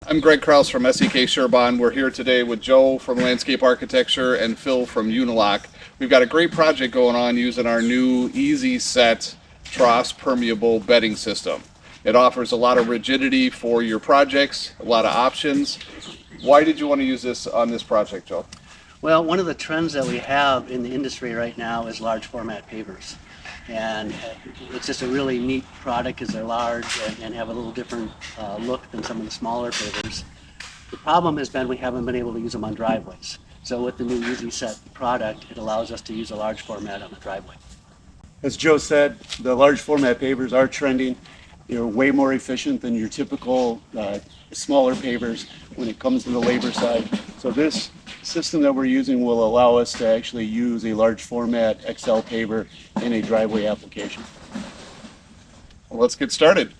I'm Greg Kraus from SEK Sherborne. We're here today with Joe from Landscape Architecture and Phil from Unilock. We've got a great project going on using our new Easy Set Trass Permeable Bedding System. It offers a lot of rigidity for your projects, a lot of options. Why did you want to use this on this project, Joe? Well, one of the trends that we have in the industry right now is large format pavers. And it's just a really neat product because they're large and have a little different look than some of the smaller pavers. The problem has been we haven't been able to use them on driveways. So with the new Easy Set product, it allows us to use a large format on the driveway. As Joe said, the large format pavers are trending. They're way more efficient than your typical smaller pavers when it comes to the labor side. So this system that we're using will allow us to actually use a large format XL paver in a driveway application. Well, let's get started.